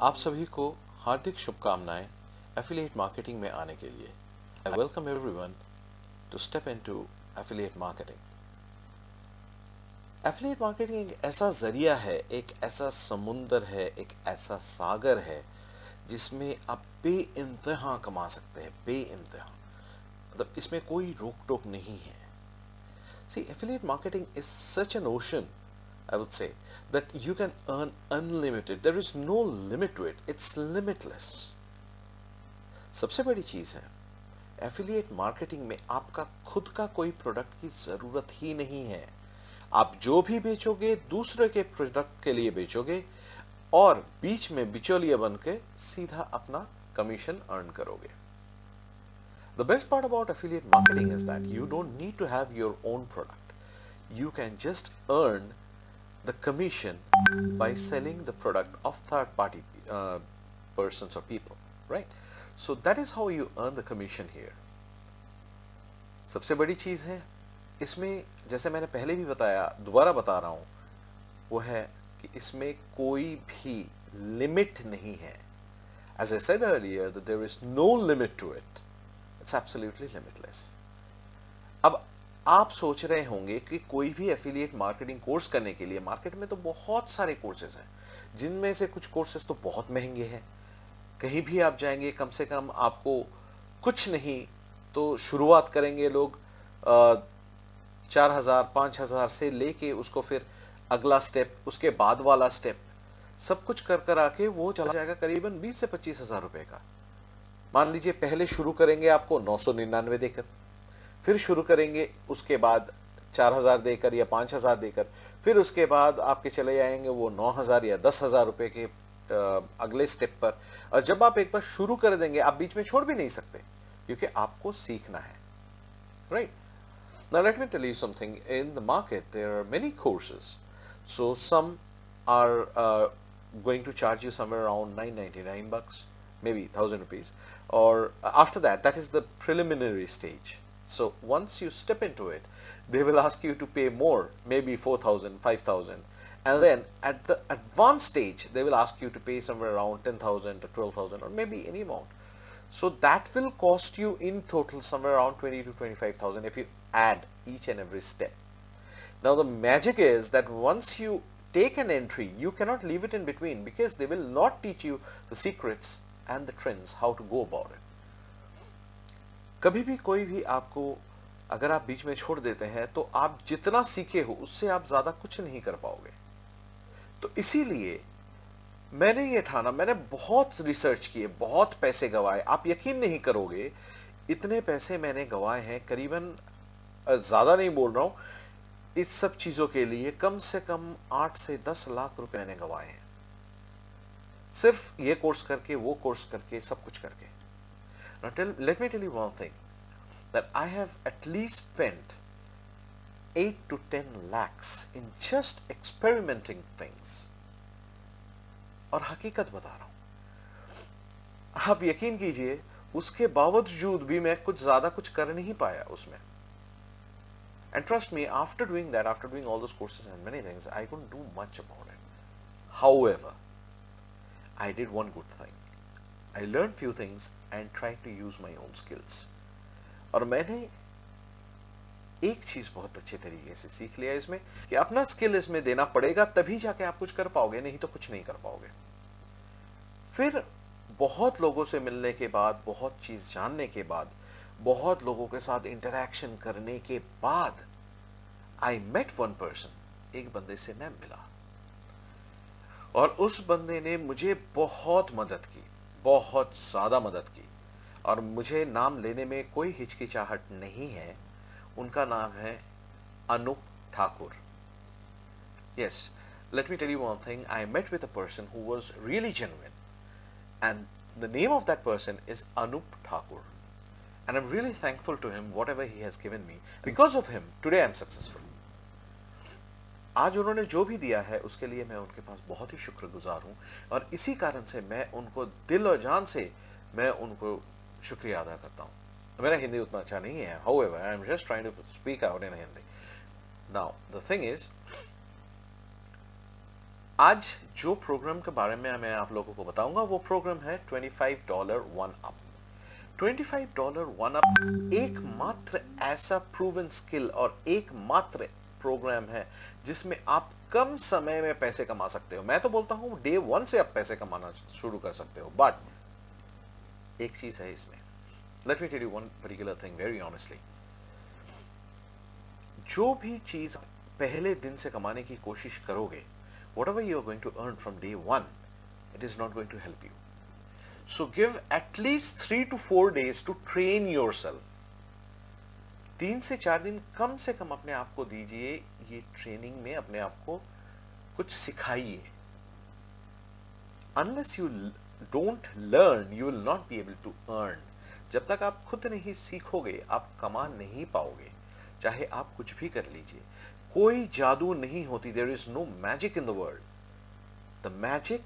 आप सभी को हार्दिक शुभकामनाएं एफिलिएट मार्केटिंग में आने के लिए। I welcome everyone to step into affiliate marketing. Affiliate marketing एक ऐसा जरिया है, एक ऐसा समुंदर है, एक ऐसा सागर है जिसमें आप बेइंतहा कमा सकते हैं। बेइंतहा मतलब इसमें कोई रोक टोक नहीं है। See, affiliate marketing is such an ocean, I would say, that you can earn unlimited. There is no limit to it. It's limitless. सबसे बड़ी चीज है एफिलिएट मार्केटिंग में आपका खुद का कोई प्रोडक्ट की जरूरत ही नहीं है। आप जो भी बेचोगे दूसरे के प्रोडक्ट के लिए बेचोगे और बीच में बिचौलिया बन के सीधा अपना कमीशन अर्न करोगे। The best part about affiliate marketing is that you don't need to have your own product. You can just earn the commission by selling the product of third party persons or people, right? So that is how you earn the commission here. सबसे बड़ी चीज है इसमें, जैसे मैंने पहले भी बताया, दोबारा बता रहा हूं, वो है कि इसमें कोई भी लिमिट नहीं है। As I said earlier that there is no limit to it. It's absolutely limitless. अब आप सोच रहे होंगे कि कोई भी एफिलिएट मार्केटिंग कोर्स करने के लिए मार्केट में तो बहुत सारे कोर्सेज हैं, जिनमें से कुछ कोर्सेज तो बहुत महंगे हैं। कहीं भी आप जाएंगे कम से कम आपको कुछ नहीं तो शुरुआत करेंगे लोग 4,000 5,000 से लेके उसको फिर अगला स्टेप, उसके बाद वाला स्टेप, सब कुछ कर कर आके वो चला जाएगा करीबन 20 से 25,000 रुपए का। मान लीजिए पहले शुरू करेंगे आपको 999 देकर, फिर शुरू करेंगे उसके बाद 4,000 देकर या 5,000 देकर, फिर उसके बाद आपके चले जाएंगे वो 9,000 या 10,000 रुपए के अगले स्टेप पर। और जब आप एक बार शुरू कर देंगे आप बीच में छोड़ भी नहीं सकते क्योंकि आपको सीखना है, right? Now let me tell you something. In the market there are many courses. So some are going to charge you somewhere around 999 bucks, maybe 1,000 rupees, or after that, that is the preliminary stage. So once you step into it, they will ask you to pay more, maybe 4,000, 5,000, and then at the advanced stage they will ask you to pay somewhere around 10,000 to 12,000 or maybe any amount. So that will cost you in total somewhere around 20 to 25,000 if you add each and every step. Now the magic is that once you take an entry, you cannot leave it in between because they will not teach you the secrets and the trends how to go about it. कभी भी कोई भी आपको अगर आप बीच में छोड़ देते हैं तो आप जितना सीखे हो उससे आप ज्यादा कुछ नहीं कर पाओगे। तो इसीलिए मैंने ये ठाना, मैंने बहुत रिसर्च किए, बहुत पैसे गवाए। आप यकीन नहीं करोगे इतने पैसे मैंने गवाए हैं, करीबन ज्यादा नहीं बोल रहा हूं, इस सब चीजों के लिए कम से कम 8 से 10 लाख रुपए मैंने गवाए हैं, सिर्फ ये कोर्स करके, वो कोर्स करके, सब कुछ करके। Now let me tell you one thing, that I have at least spent 8 to 10 lakhs in just experimenting things. और हकीकत बता रहा हूं, आप यकीन कीजिए उसके बावजूद भी मैं कुछ ज्यादा कुछ कर नहीं पाया उसमें। And trust me, after doing that, after doing all those courses and many things, I couldn't do much about it. However, I did one good thing. I learned few things and tried to use my own skills. और मैंने एक चीज बहुत अच्छे तरीके से सीख लिया इसमें कि अपना स्किल इसमें देना पड़ेगा, तभी जाके आप कुछ कर पाओगे, नहीं तो कुछ नहीं कर पाओगे। फिर बहुत लोगों से मिलने के बाद, बहुत चीज जानने के बाद, बहुत लोगों के साथ इंटरैक्शन करने के बाद, आई मेट वन पर्सन, एक बंदे से मैं मिला और उस बंदे ने मुझे बहुत मदद की, बहुत ज्यादा मदद की। और मुझे नाम लेने में कोई हिचकिचाहट नहीं है। उनका नाम है Anoop Thakur. Yes, let me tell you one thing. I met with a person who was really genuine, and the name of that person is Anup Thakur, and I'm really thankful to him whatever he has given me. Because of him, today I'm successful. आज उन्होंने जो भी दिया है उसके लिए मैं उनके पास बहुत ही शुक्रगुजार हूँ और इसी कारण से मैं उनको दिल और जान से मैं उनको शुक्रिया अदा करता हूँ। मेरा हिंदी उतना अच्छा नहीं है, however, I am just trying to speak out in Hindi. Now, the thing is, आज जो प्रोग्राम के बारे में मैं आप लोगों को बताऊंगा वो प्रोग्राम है $25 वन अप। $25 वन अप एकमात्र ऐसा प्रूवन स्किल और एकमात्र प्रोग्राम है जिसमें आप कम समय में पैसे कमा सकते हो। मैं तो बोलता हूं डे 1 से आप पैसे कमाना शुरू कर सकते हो। बट एक चीज है इसमें, let me tell you one particular thing very honestly. जो भी चीज पहले दिन से कमाने की कोशिश करोगे, whatever you are going to earn from day 1, it is not going to help you. So give at least 3 to 4 days to train yourself. 3 से 4 दिन कम से कम अपने आप को दीजिए, ये ट्रेनिंग में अपने आप को कुछ सिखाइए। Unless you don't learn, you will not be able to earn. जब तक आप खुद नहीं सीखोगे, आप कमा नहीं पाओगे, चाहे आप कुछ भी कर लीजिए। कोई जादू नहीं होती। There is no magic in the world. The magic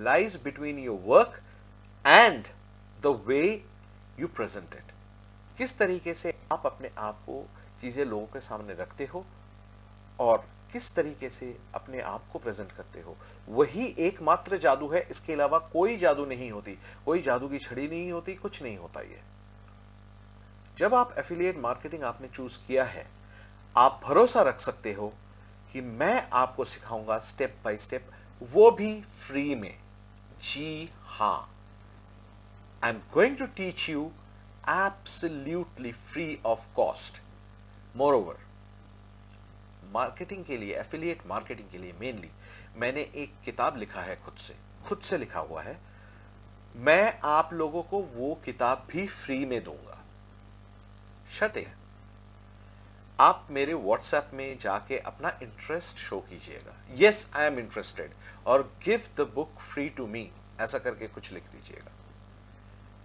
lies between your work and the way you present it. किस तरीके से आप अपने आप को चीजें लोगों के सामने रखते हो और किस तरीके से अपने आप को प्रेजेंट करते हो, वही एकमात्र जादू है। इसके अलावा कोई जादू नहीं होती, कोई जादू की छड़ी नहीं होती, कुछ नहीं होता। ये जब आप एफिलिएट मार्केटिंग आपने चूज किया है, आप भरोसा रख सकते हो कि मैं आपको सिखाऊंगा स्टेप बाय स्टेप, वो भी फ्री में। जी हां, I am going to teach you absolutely free of cost. Moreover, marketing के लिए, एफिलिएट मार्केटिंग के लिए मेनली मैंने एक किताब लिखा है, खुद से लिखा हुआ है। मैं आप लोगों को वो किताब भी फ्री में दूंगा। शर्तें हैं, आप मेरे व्हाट्सएप में जाके अपना इंटरेस्ट शो कीजिएगा, यस आई एम इंटरेस्टेड, और give the book free to me, ऐसा करके कुछ लिख दीजिएगा।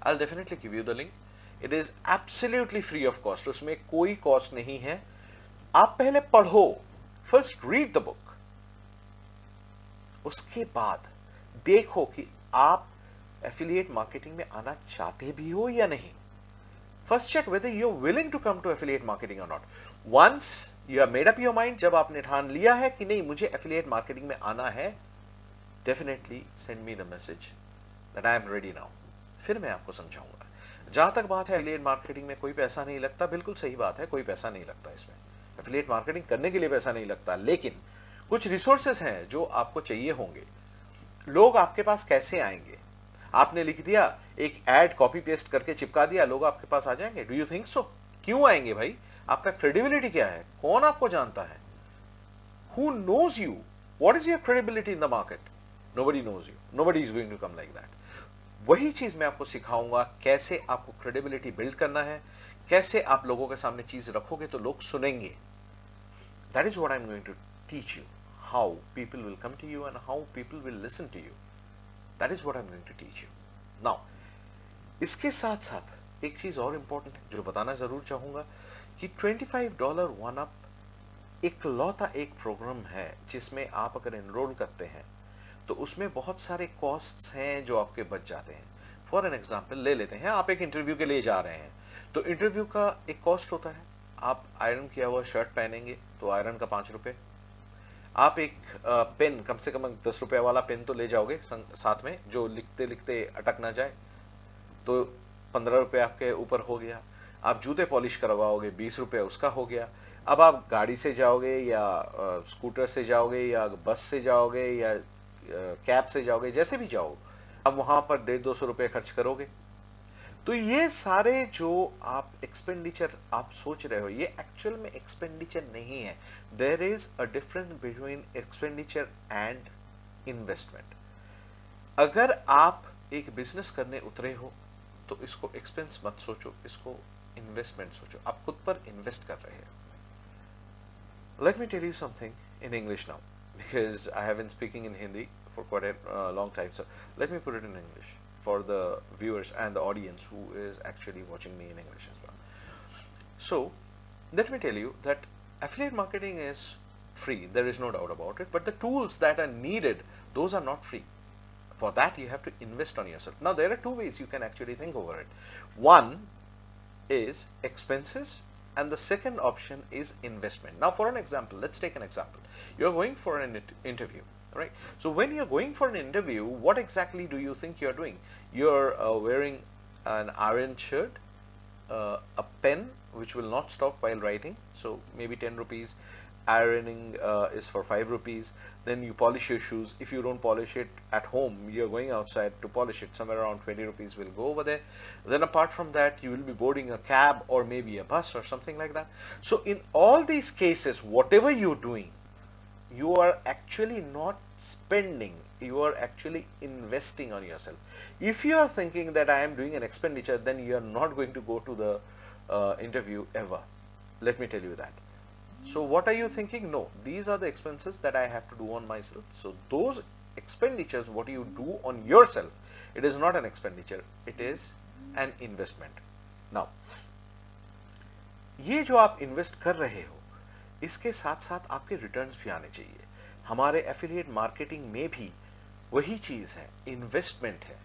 I will definitely give you the link. It is absolutely free of cost, उसमें कोई कॉस्ट नहीं है। आप पहले पढ़ो, फर्स्ट रीड द बुक, उसके बाद देखो कि आप एफिलिएट मार्केटिंग में आना चाहते भी हो या नहीं। First check whether you're willing to come to affiliate marketing or not. Once you have made up your mind, जब आपने ठान लिया है कि नहीं मुझे affiliate marketing में आना है, definitely send me the message that I am ready now. फिर मैं आपको समझाऊंगा। जहां तक बात है affiliate marketing में कोई पैसा नहीं लगता, बिल्कुल सही बात है, कोई पैसा नहीं लगता इसमें। affiliate marketing करने के लिए पैसा नहीं लगता, लेकिन कुछ रिसोर्सेस हैं जो आपको चाहिए होंगे। लोग आपके पास कैसे आएंगे? आपने लिख दिया, एक एड कॉपी पेस्ट करके चिपका दिया, लोग आपके पास आ जाएंगे? Do you think so? क्यों आएंगे भाई? आपका क्रेडिबिलिटी क्या है? कौन आपको जानता है? Who knows you? What is your credibility in the market? Nobody knows you, nobody is going to come like that. वही चीज मैं आपको सिखाऊंगा, कैसे आपको क्रेडिबिलिटी बिल्ड करना है, कैसे आप लोगों के सामने चीज रखोगे तो लोग सुनेंगे। That is what I am going to teach you, how people will come to you and how people will listen to you. That is what I'm going to teach you. Now, इसके साथ साथ एक चीज और important है जो बताना जरूर चाहूंगा कि $25 वन अप इकलौता एक प्रोग्राम है जिसमें आप अगर एनरोल करते हैं तो उसमें बहुत सारे कॉस्ट्स हैं जो आपके बच जाते हैं। फॉर एन एग्जाम्पल ले लेते हैं, आप एक इंटरव्यू के लिए जा रहे हैं तो इंटरव्यू का एक कॉस्ट होता है। आप आयरन किया हुआ शर्ट पहनेंगे तो आयरन का 5 रुपए। आप एक पेन, कम से कम 10 रुपए वाला पेन तो ले जाओगे साथ में, जो लिखते लिखते अटक ना जाए, तो 15 रुपए आपके ऊपर हो गया। आप जूते पॉलिश करवाओगे, 20 रुपए उसका हो गया। अब आप गाड़ी से जाओगे या स्कूटर से जाओगे या बस से जाओगे या कैब से जाओगे, जैसे भी जाओ, अब वहां पर 150-200 रुपए खर्च करोगे। तो ये सारे जो आप एक्सपेंडिचर आप सोच रहे हो, ये एक्चुअल में एक्सपेंडिचर नहीं है। There is a difference between expenditure and investment. अगर आप एक बिजनेस करने उतरे हो तो इसको एक्सपेंस मत सोचो, इसको इन्वेस्टमेंट सोचो। आप खुद पर इन्वेस्ट कर रहे हो। Let me tell you something in English now, because I have been speaking in Hindi for quite a long time, so let me put it in English for the viewers and the audience who is actually watching me in English as well. So let me tell you that affiliate marketing is free, there is no doubt about it, but the tools that are needed, those are not free. For that you have to invest on yourself. Now there are two ways you can actually think over it. One is expenses and the second option is investment. Now for an example, let's take an example. You're going for an interview, right? So when you're going for an interview, what exactly do you think you're doing? You're wearing an iron shirt, a pen which will not stop while writing, so maybe 10 rupees. Ironing is for 5 rupees. Then you polish your shoes. If you don't polish it at home, you're going outside to polish it, somewhere around 20 rupees will go over there. Then apart from that, you will be boarding a cab or maybe a bus or something like that. So in all these cases, whatever you're doing, you are actually not spending, you are actually investing on yourself. If you are thinking that I am doing an expenditure, then you are not going to go to the interview ever. Let me tell you that. So what are you thinking? No, these are the expenses that I have to do on myself. So those expenditures, what you do on yourself, it is not an expenditure, it is an investment. Now, ये जो आप invest कर रहे हो, इसके साथ साथ आपके रिटर्न्स भी आने चाहिए. हमारे एफिलिएट मार्केटिंग में भी वही चीज़ है, इन्वेस्टमेंट है.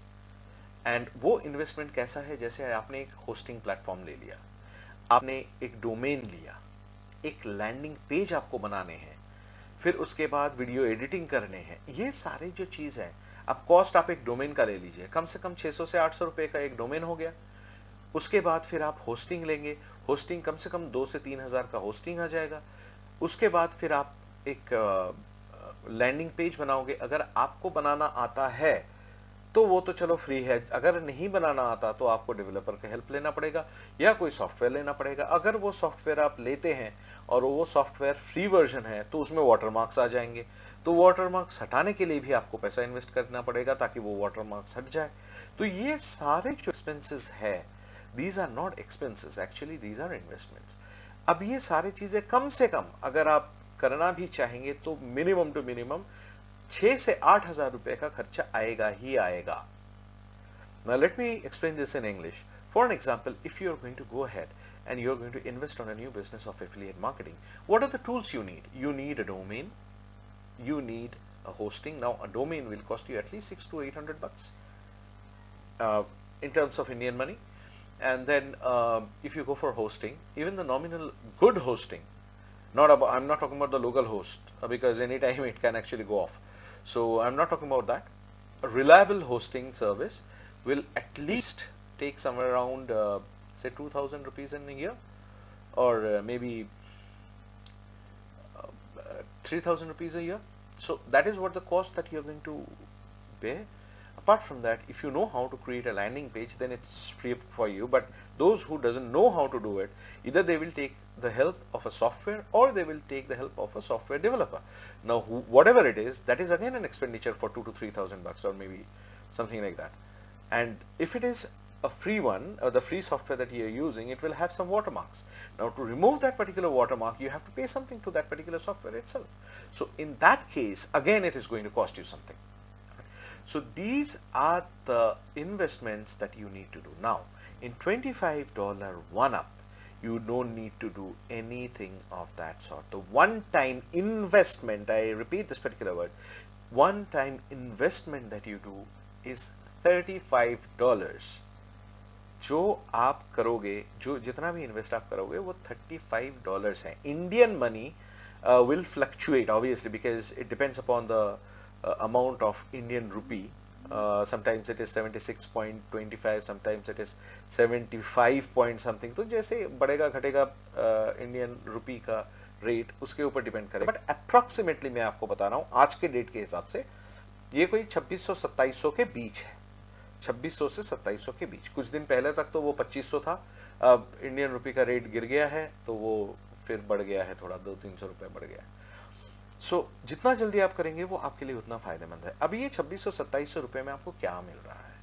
एंड वो इन्वेस्टमेंट कैसा है? जैसे आपने एक होस्टिंग प्लेटफॉर्म ले लिया, आपने एक डोमेन लिया, एक लैंडिंग पेज आपको बनाने हैं, फिर उसके बाद वीडियो एडिटिंग करने हैं. ये सारे जो चीज़ है, अब कॉस्ट आप एक डोमेन का ले लीजिए, कम से कम 600 से 800 रुपए का एक डोमेन हो गया. उसके बाद फिर आप होस्टिंग लेंगे, होस्टिंग कम से कम 2 से 3 हज़ार का होस्टिंग आ जाएगा. उसके बाद फिर आप एक लैंडिंग पेज बनाओगे. अगर आपको बनाना आता है तो वो तो चलो फ्री है, अगर नहीं बनाना आता तो आपको डेवलपर का हेल्प लेना पड़ेगा या कोई सॉफ्टवेयर लेना पड़ेगा. अगर वो सॉफ्टवेयर आप लेते हैं और वो सॉफ्टवेयर फ्री वर्जन है तो उसमें वाटरमार्क्स आ जाएंगे, तो वाटरमार्क्स हटाने के लिए भी आपको पैसा इन्वेस्ट करना पड़ेगा ताकि वो वाटरमार्क्स हट जाए. तो ये सारे जो एक्सपेंसेस है, these are not expenses, actually these are investments. अब ये सारी चीजें कम से कम अगर आप करना भी चाहेंगे तो मिनिमम टू मिनिमम 6 से 8 हज़ार रुपए का खर्चा आएगा ही आएगा. Now let me explain this in English. For an example, if you are going to go ahead and you are going to invest on a new business of affiliate marketing, what are the tools you need? You need a domain, you need a hosting. Now a domain will cost you at least 600 to 800 bucks in terms of Indian money. And then if you go for hosting, even the nominal good hosting, I'm not talking about the local host because anytime it can actually go off. So I'm not talking about that. A reliable hosting service will at least take somewhere around say 2,000 rupees in a year, or maybe 3,000 rupees a year. So that is what the cost that you are going to bear. Apart from that, if you know how to create a landing page, then it's free for you. But those who doesn't know how to do it, either they will take the help of a software or they will take the help of a software developer. Now, whatever it is, that is again an expenditure for 2,000 to 3,000 bucks or maybe something like that. And if it is a free one, or the free software that you are using, it will have some watermarks. Now, to remove that particular watermark, you have to pay something to that particular software itself. So in that case, again, it is going to cost you something. So these are the investments that you need to do. Now, in $25 one-up, you don't need to do anything of that sort. The one-time investment, I repeat this particular word, one-time investment that you do is $35. जो आप करोगे, जो जितना भी invest आप करोगे वो $35 है. Indian money will fluctuate obviously because it depends upon the amount of Indian rupee. Sometimes it is 76.25, sometimes it is 75 point something. तो जैसे बढ़ेगा घटेगा इंडियन रुपी का रेट उसके ऊपर डिपेंड करेगा. बट अप्रॉक्सीमेटली मैं आपको बता रहा हूँ आज के डेट के हिसाब से ये कोई 2600-2700 के बीच है. 2600 से 2700 के बीच. कुछ दिन पहले तक तो वो 2500 था. अब इंडियन रुपी का रेट गिर गया है तो वो फिर बढ़ गया है, थोड़ा 200-300 रुपए बढ़ गया है. सो जितना जल्दी आप करेंगे वो आपके लिए उतना फायदेमंद है. अभी ये 2600-2700 रुपए में आपको क्या मिल रहा है?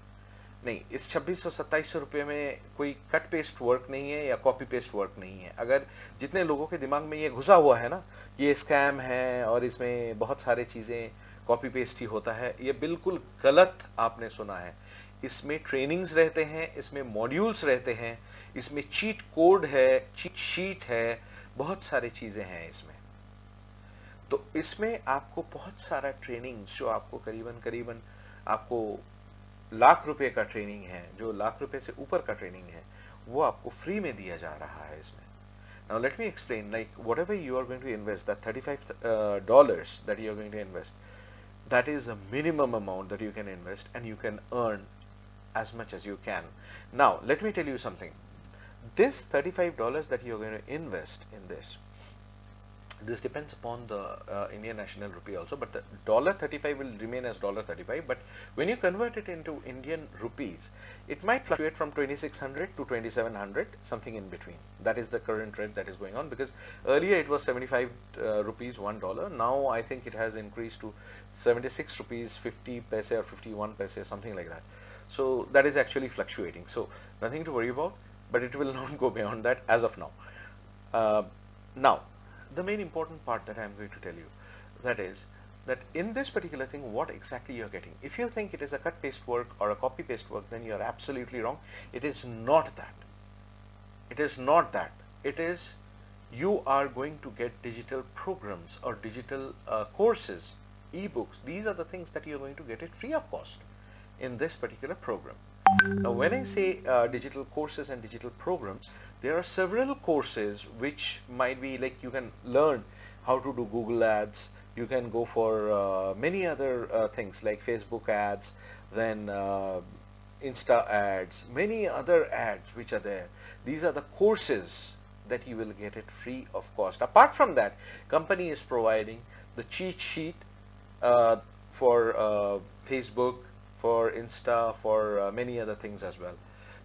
नहीं, इस 2600-2700 रुपए में कोई कट पेस्ट वर्क नहीं है या कॉपी पेस्ट वर्क नहीं है. अगर जितने लोगों के दिमाग में ये घुसा हुआ है ना, ये स्कैम है और इसमें बहुत सारे चीज़ें कॉपी पेस्ट ही होता है, ये बिल्कुल गलत आपने सुना है. इसमें ट्रेनिंग्स रहते हैं, इसमें मॉड्यूल्स रहते हैं, इसमें चीट कोड है, चीट शीट है, बहुत सारी चीज़ें हैं इसमें. तो इसमें आपको बहुत सारा ट्रेनिंग्स जो आपको करीबन आपको लाख रुपए का ट्रेनिंग है, जो लाख रुपए से ऊपर का ट्रेनिंग है, वो आपको फ्री में दिया जा रहा है इसमें. Now let me explain, like whatever you are going to invest, that $35 that you are going to invest, that is a minimum amount that you can invest, and you can earn as much as you can. Now let me tell you something. This $35 that you're going to invest in this depends upon the Indian national rupee also, but the $35 will remain as $35. But when you convert it into Indian rupees, it might fluctuate from 2600 to 2700, something in between. That is the current rate that is going on, because earlier it was 75 rupees $1. Now I think it has increased to 76 rupees 50 paise or 51 paise, something like that. So that is actually fluctuating. So nothing to worry about, but it will not go beyond that as of now. Now, the main important part that I am going to tell you, that is that in this particular thing, what exactly you are getting. If you think it is a cut paste work or a copy paste work, then you are absolutely wrong. It is not that. It is not that. It is, you are going to get digital programs or digital courses, e-books. These are the things that you are going to get it free of cost in this particular program. Now when I say digital courses and digital programs, there are several courses which might be like, you can learn how to do Google ads, you can go for many other things like Facebook ads, then Insta ads, many other ads which are there. These are the courses that you will get it free of cost. Apart from that, company is providing the cheat sheet for Facebook, for Insta, for many other things as well.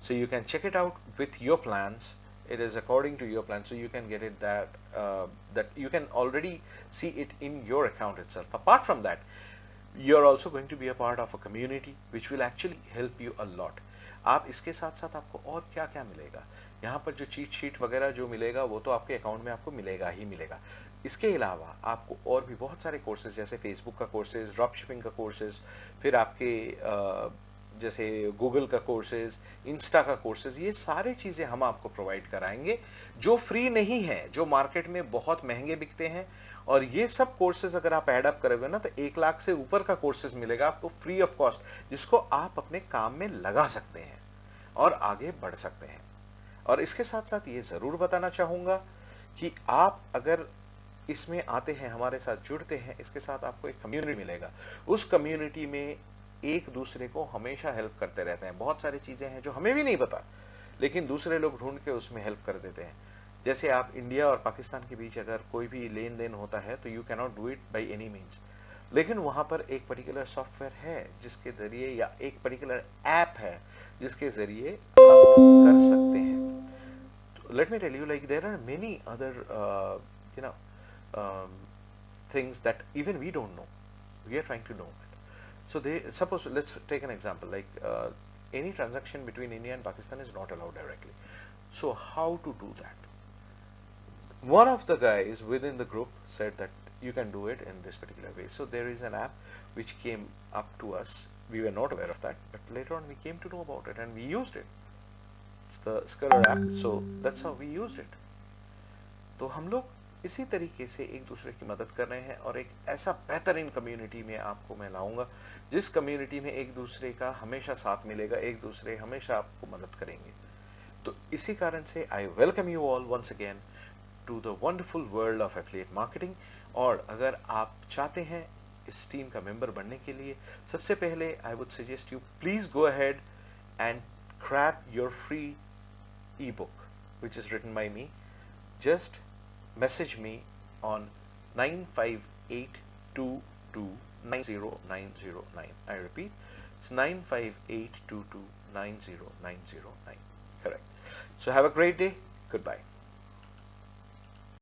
So you can check it out with your plans. It is according to your plan, so you can get it that you can already see it in your account itself. Apart from that, you're also going to be a part of a community which will actually help you a lot. आप इसके साथ साथ आपको और क्या क्या मिलेगा, यहाँ पर जो चीट शीट वगैरह जो मिलेगा वो तो आपके अकाउंट में आपको मिलेगा ही मिलेगा। इसके अलावा आपको और भी बहुत सारे कोर्सेज, जैसे फेसबुक का कोर्सेज, ड्रॉप शिपिंग का कोर्सेज, फिर आपके जैसे गूगल का कोर्सेज, इंस्टा का कोर्सेज, ये सारी चीज़ें हम आपको प्रोवाइड कराएंगे जो फ्री नहीं है, जो मार्केट में बहुत महंगे बिकते हैं। और ये सब कोर्सेज अगर आप ऐड अप करोगे ना, तो 1 लाख से ऊपर का कोर्सेज मिलेगा आपको फ्री ऑफ कॉस्ट, जिसको आप अपने काम में लगा सकते हैं और आगे बढ़ सकते हैं। और इसके साथ साथ ये ज़रूर बताना चाहूँगा कि आप अगर इसमें आते हैं, हमारे साथ जुड़ते हैं, इसके साथ आपको एक कम्युनिटी मिलेगा। उस कम्युनिटी में एक दूसरे को हमेशा हेल्प करते रहते हैं। बहुत सारी चीज़ें हैं जो हमें भी नहीं पता, लेकिन दूसरे लोग ढूंढ के उसमें हेल्प कर देते हैं। जैसे आप इंडिया और पाकिस्तान के बीच अगर कोई भी लेन देन होता है तो you can not do it by any means, लेकिन वहाँ पर एक पर्टिकुलर सॉफ्टवेयर है जिसके ज़रिए, या एक पर्टिकुलर ऐप है जिसके ज़रिए आप कर सकते हैं। Let me tell you, like there are many other things that even we don't know. We are trying to know it. So they suppose, let's take an example, like any transaction between India and Pakistan is not allowed directly. So how to do that? One of the guys within the group said that you can do it in this particular way. So there is an app which came up to us. We were not aware of that, but later on we came to know about it and we used it. It's the Scholar app. So that's how we used it. तो हम लोग इसी तरीके से एक दूसरे की मदद कर रहे हैं, और एक ऐसा बेहतरीन कम्युनिटी में आपको मैं लाऊंगा जिस कम्युनिटी में एक दूसरे का हमेशा साथ मिलेगा, एक दूसरे हमेशा आपको मदद करेंगे। तो इसी कारण से I welcome you all once again to the wonderful world of affiliate marketing. और अगर आप चाहते हैं इस टीम का मेंबर बनने के लिए, सबसे पहले I would suggest you please go ahead and grab your free ebook which is written by me. Just message me on 95822909009. I repeat, it's 95822909009. Correct. So have a great day. Goodbye.